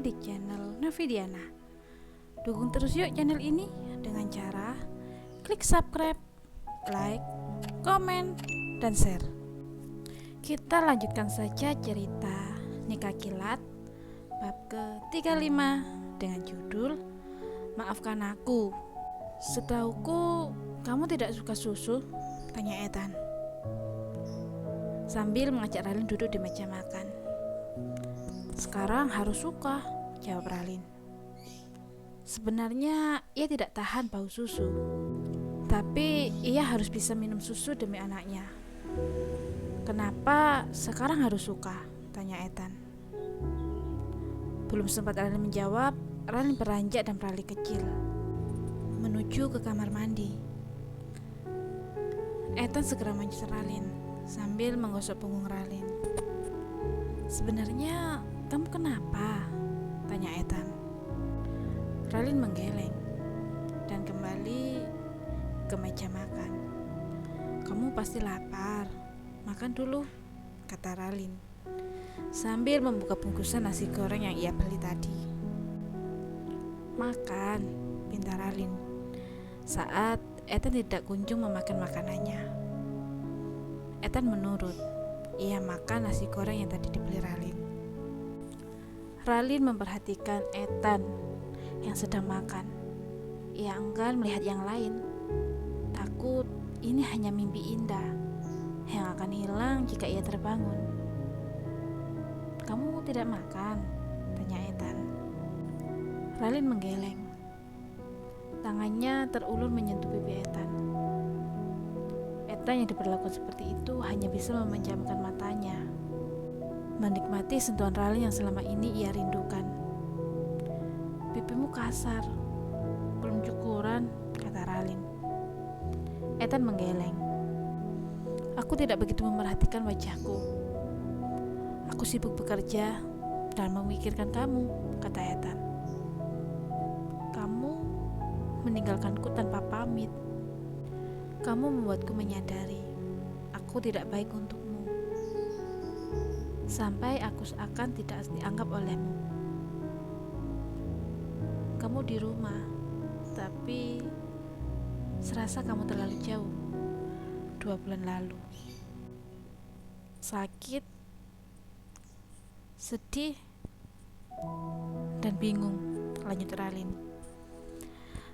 di channel Novidiana. Dukung terus yuk channel ini dengan cara klik subscribe, like, komen, dan share. Kita lanjutkan saja cerita Nikah Kilat bab ke-35 dengan judul Maafkan Aku. Setauku kamu tidak suka susu? Tanya Ethan sambil mengajak Ralin duduk di meja makan. Sekarang harus suka, jawab Ralin. Sebenarnya ia tidak tahan bau susu, tapi ia harus bisa minum susu demi anaknya. Kenapa sekarang harus suka? Tanya Ethan. Belum sempat Ralin menjawab, Ralin beranjak dan berlari kecil menuju ke kamar mandi. Ethan segera menyusul Ralin sambil menggosok punggung Ralin. Sebenarnya kamu kenapa? Tanya Ethan. Ralin menggeleng dan kembali ke meja makan. Kamu pasti lapar, makan dulu, kata Ralin sambil membuka bungkusan nasi goreng yang ia beli tadi. Makan, pinta Ralin saat Ethan tidak kunjung memakan makanannya. Ethan menurut. Ia makan nasi goreng yang tadi dibeli Ralin. Ralin memperhatikan Ethan yang sedang makan. Ia enggan melihat yang lain. Takut ini hanya mimpi indah yang akan hilang jika ia terbangun. Kamu tidak makan? Tanya Ethan. Ralin menggeleng. Tangannya terulur menyentuh pipi Ethan. Ethan yang diperlakukan seperti itu hanya bisa memejamkan matanya, menikmati sentuhan Ralin yang selama ini ia rindukan. Pipimu kasar, belum cukuran, kata Ralin. Ethan menggeleng. Aku tidak begitu memerhatikan wajahku. Aku sibuk bekerja dan memikirkan kamu, kata Ethan. Kamu meninggalkanku tanpa pamit. Kamu membuatku menyadari aku tidak baik untukmu, sampai aku seakan tidak dianggap olehmu. Kamu di rumah, tapi serasa kamu terlalu jauh. 2 bulan lalu. Sakit, sedih, dan bingung, lanjut Ralin.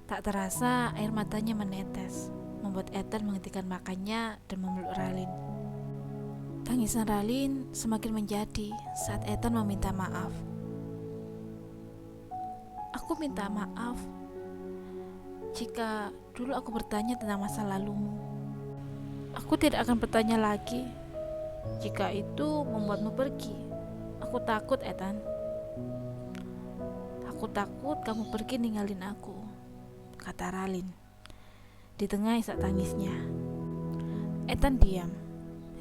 Tak terasa air matanya menetes, membuat Ethan menghentikan makannya dan memeluk Ralin. Tangisan Ralin semakin menjadi saat Ethan meminta maaf. Aku minta maaf jika dulu aku bertanya tentang masa lalumu. Aku tidak akan bertanya lagi jika itu membuatmu pergi. Aku takut, Ethan. Aku takut kamu pergi ninggalin aku, kata Ralin di tengah isak tangisnya. Ethan diam.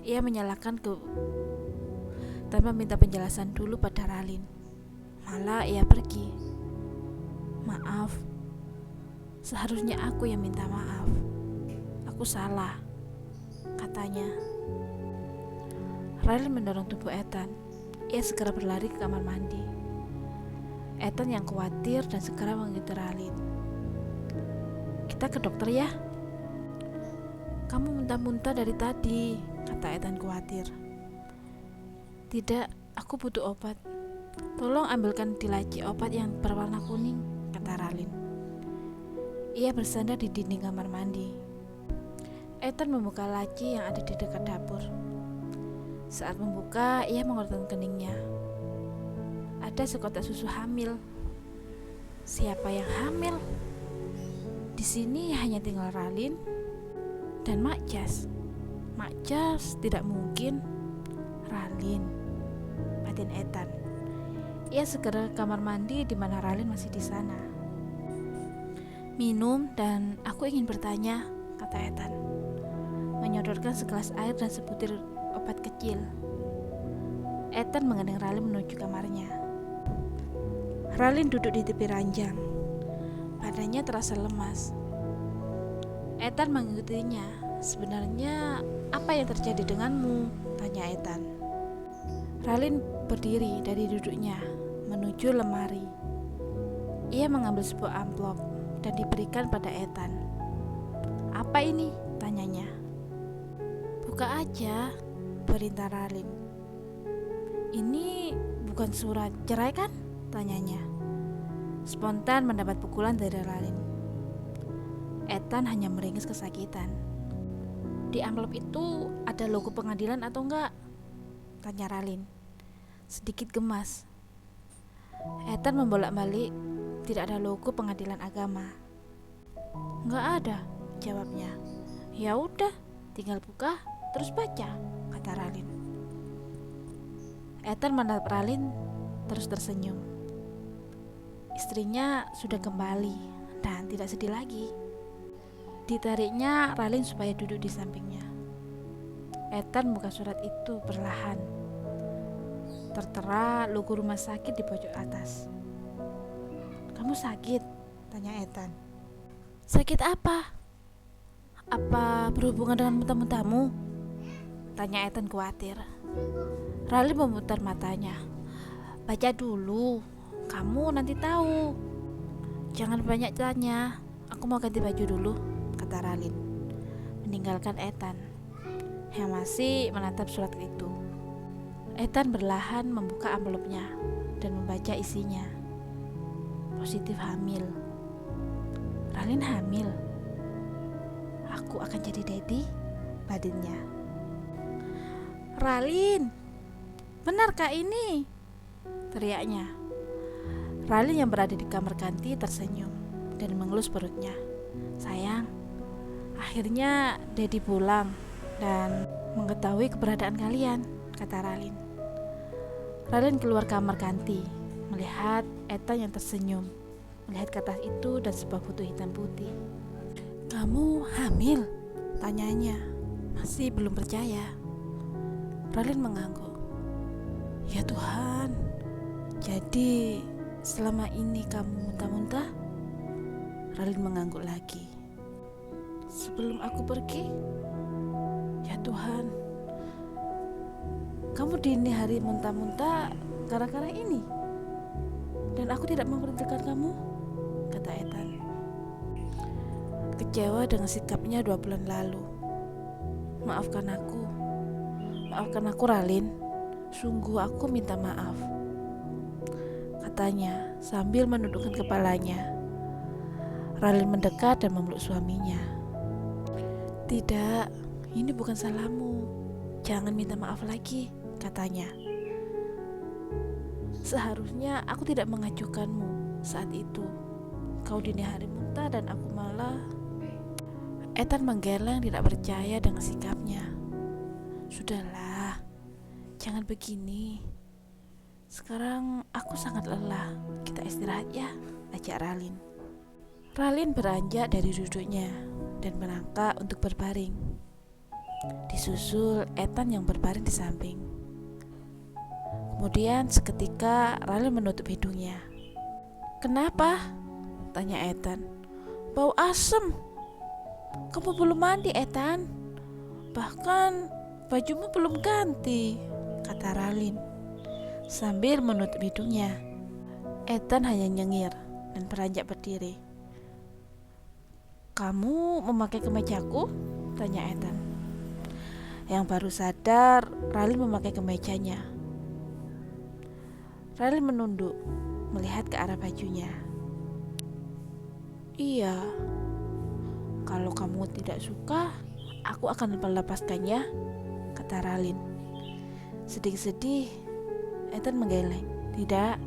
Ia menyalahkan tanpa minta penjelasan dulu pada Ralin. Malah ia pergi. Maaf. Seharusnya aku yang minta maaf. Aku salah, katanya. Ralin mendorong tubuh Ethan. Ia segera berlari ke kamar mandi. Ethan yang khawatir dan segera mengikuti Ralin. Kita ke dokter ya. Kamu muntah-muntah dari tadi, kata Ethan khawatir. Tidak, aku butuh obat. Tolong ambilkan di laci obat yang berwarna kuning, kata Ralin. Ia bersandar di dinding kamar mandi. Ethan membuka laci yang ada di dekat dapur. Saat membuka, ia mengeluarkan keningnya. Ada sekotak susu hamil. Siapa yang hamil? Di sini hanya tinggal Ralin dan Mak Jas. Mak Jas tidak mungkin. Ralin, batin Ethan. Ia segera ke kamar mandi di mana Ralin masih di sana. Minum dan aku ingin bertanya, kata Ethan, menyodorkan segelas air dan sebutir obat kecil. Ethan menggandeng Ralin menuju kamarnya. Ralin duduk di tepi ranjang. Badannya terasa lemas. Ethan mengikutinya. Sebenarnya apa yang terjadi denganmu? Tanya Ethan. Ralin berdiri dari duduknya, menuju lemari. Ia mengambil sebuah amplop dan diberikan pada Ethan. "Apa ini?" tanyanya. "Buka aja," perintah Ralin. "Ini bukan surat cerai kan?" tanyanya. Spontan mendapat pukulan dari Ralin. Ethan hanya meringis kesakitan. "Di amplop itu ada logo pengadilan atau enggak?" tanya Ralin, sedikit gemas. Ethan membolak-balik, "Tidak ada logo pengadilan agama." "Enggak ada," jawabnya. "Ya udah, tinggal buka terus baca," kata Ralin. Ethan menatap Ralin terus tersenyum. Istrinya sudah kembali dan tidak sedih lagi. Ditariknya Ralin supaya duduk di sampingnya. Ethan buka surat itu perlahan. Tertera logo rumah sakit di pojok atas. "Kamu sakit?" tanya Ethan. "Sakit apa? Apa berhubungan dengan muntah-muntahmu?" tanya Ethan khawatir. Ralin memutar matanya. "Baca dulu, kamu nanti tahu." "Jangan banyak tanya, aku mau ganti baju dulu," kata Ralin, meninggalkan Ethan yang masih menatap surat itu. Ethan berlahan membuka amplopnya dan membaca isinya. Positif hamil. Ralin hamil. "Aku akan jadi daddy," badannya. "Ralin, benarkah ini?" teriaknya. Ralin yang berada di kamar ganti tersenyum dan mengelus perutnya. "Sayang, akhirnya daddy pulang dan mengetahui keberadaan kalian," kata Ralin. Ralin keluar kamar ganti, melihat Ethan yang tersenyum, melihat kertas itu dan sebuah foto hitam putih. "Kamu hamil?" tanyanya, masih belum percaya. Ralin mengangguk. "Ya Tuhan, jadi selama ini kamu muntah-muntah?" Ralin mengangguk lagi. "Sebelum aku pergi, ya Tuhan, kamu dini hari muntah-muntah gara-gara ini, dan aku tidak memperhatikan kamu," kata Ethan, kecewa dengan sikapnya 2 bulan lalu. Maafkan aku Ralin, sungguh aku minta maaf," katanya sambil menundukkan kepalanya. Ralin mendekat dan memeluk suaminya. "Tidak, ini bukan salahmu, jangan minta maaf lagi," katanya. "Seharusnya aku tidak mengajukanmu saat itu. Kau dini hari muntah dan aku malah..." Ethan menggeleng tidak percaya dengan sikapnya. "Sudahlah, jangan begini. Sekarang aku sangat lelah, kita istirahat ya," ajak Ralin. Ralin beranjak dari duduknya dan merangkak untuk berbaring. Disusul Ethan yang berbaring di samping. Kemudian seketika Ralin menutup hidungnya. "Kenapa?" tanya Ethan. "Bau asem." "Kamu belum mandi, Ethan. Bahkan bajumu belum ganti," kata Ralin sambil menutup hidungnya. Ethan hanya nyengir dan beranjak berdiri. "Kamu memakai kemejaku?" tanya Ethan, yang baru sadar Ralin memakai kemejanya. Ralin menunduk, melihat ke arah bajunya. "Iya, kalau kamu tidak suka, aku akan melepaskannya," kata Ralin. Sedih-sedih, Ethan menggeleng. "Tidak,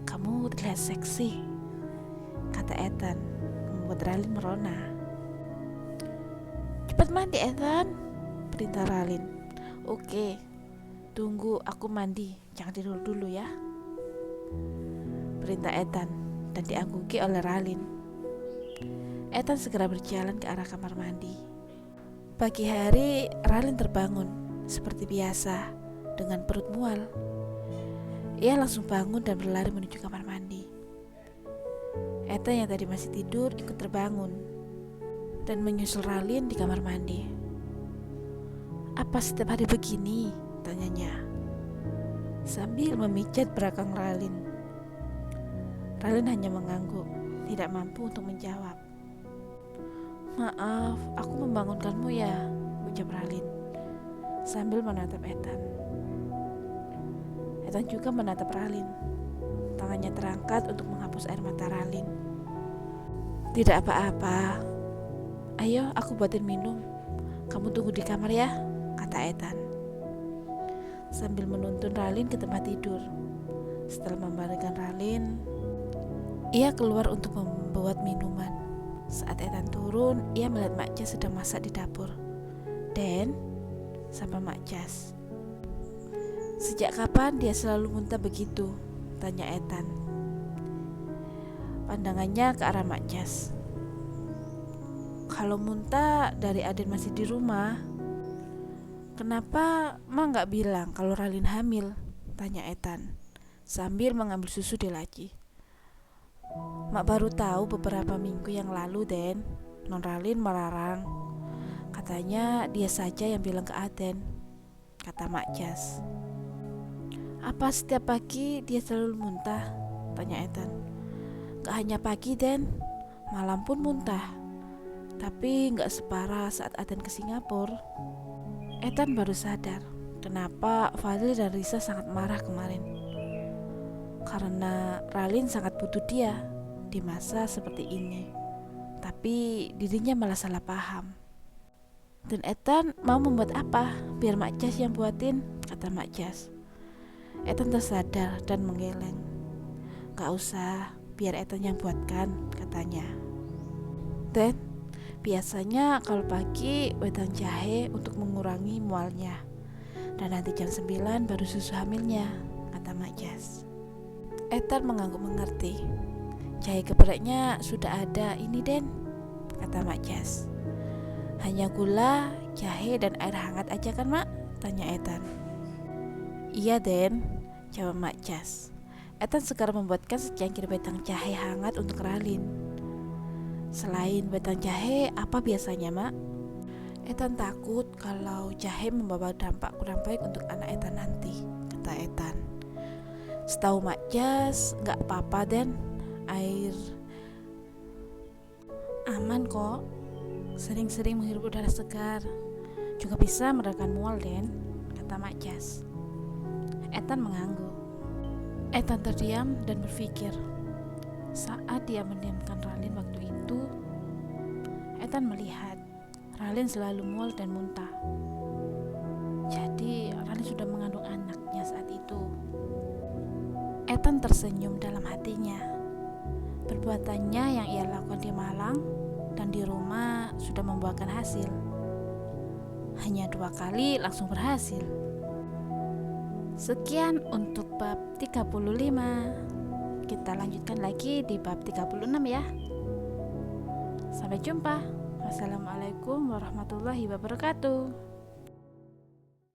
kamu terlihat seksi," kata Ethan, membuat Ralin merona. "Cepat mandi, Ethan," perintah Ralin. "Oke, tunggu aku mandi, jangan tidur dulu ya," perintah Ethan dan diangguki oleh Ralin. Ethan segera berjalan ke arah kamar mandi. Pagi hari, Ralin terbangun seperti biasa dengan perut mual. Ia langsung bangun dan berlari menuju kamar mandi. Ethan yang tadi masih tidur ikut terbangun dan menyusul Ralin di kamar mandi. "Apa setiap hari begini?" tanyanya sambil memijat belakang Ralin. Ralin hanya mengangguk, tidak mampu untuk menjawab. "Maaf, aku membangunkanmu ya," ucap Ralin sambil menatap Ethan. Ethan juga menatap Ralin. Tangannya terangkat untuk menghapus air mata Ralin. "Tidak apa-apa. Ayo, aku buatin minum. Kamu tunggu di kamar ya," kata Ethan sambil menuntun Ralin ke tempat tidur. Setelah membaringkan Ralin, ia keluar untuk membuat minuman. Saat Ethan turun, ia melihat Mak Jas sedang masak di dapur. "Den," sapa Mak Jas. "Sejak kapan dia selalu muntah begitu?" tanya Ethan. Pandangannya ke arah Mak Jas. "Kalau muntah dari Aden masih di rumah." "Kenapa Mak gak bilang kalau Ralin hamil?" tanya Ethan sambil mengambil susu di laci. "Mak baru tahu beberapa minggu yang lalu, Den. Non Ralin melarang. Katanya dia saja yang bilang ke Aden," kata Mak Jas. "Apa setiap pagi dia selalu muntah?" tanya Ethan. "Gak hanya pagi, Den. Malam pun muntah. Tapi gak separah saat Aden ke Singapura." Ethan baru sadar kenapa Fadil dan Risa sangat marah kemarin. Karena Ralin sangat butuh dia di masa seperti ini. Tapi dirinya malah salah paham. "Dan Ethan mau membuat apa? Biar Mak Jas yang buatin," kata Mak Jas. Ethan tersadar dan menggeleng. "Gak usah, biar Ethan yang buatkan," katanya. "Dan biasanya kalau pagi wedang jahe untuk mengurangi mualnya. Dan nanti jam 9 baru susu hamilnya," kata Mak Jas. Ethan mengangguk mengerti. "Jahe gepreknya sudah ada ini, Den," kata Mak Jas. "Hanya gula, jahe, dan air hangat aja kan, Mak?" tanya Ethan. "Iya, Den," jawab Mak Jas. Ethan segera membuatkan secangkir wedang jahe hangat untuk Ralin. "Selain wedang jahe, apa biasanya, Mak?" Ethan takut kalau jahe membawa dampak kurang baik untuk anak Ethan nanti, kata Ethan. "Setahu Mak Jas, gak apa-apa, Den. Air aman kok. Sering-sering menghirup udara segar juga bisa meredakan mual, Den," kata Mak Jas. Ethan mengangguk. Ethan terdiam dan berpikir. Saat dia mendiamkan Ralin waktu itu, Ethan melihat Ralin selalu mual dan muntah. Jadi Ralin sudah mengandung anaknya saat itu. Ethan tersenyum dalam hatinya. Perbuatannya yang ia lakukan di Malang dan di rumah sudah membuahkan hasil. Hanya 2 kali langsung berhasil. Sekian untuk bab 35. Kita lanjutkan lagi di bab 36 ya. Sampai jumpa. Wassalamualaikum warahmatullahi wabarakatuh.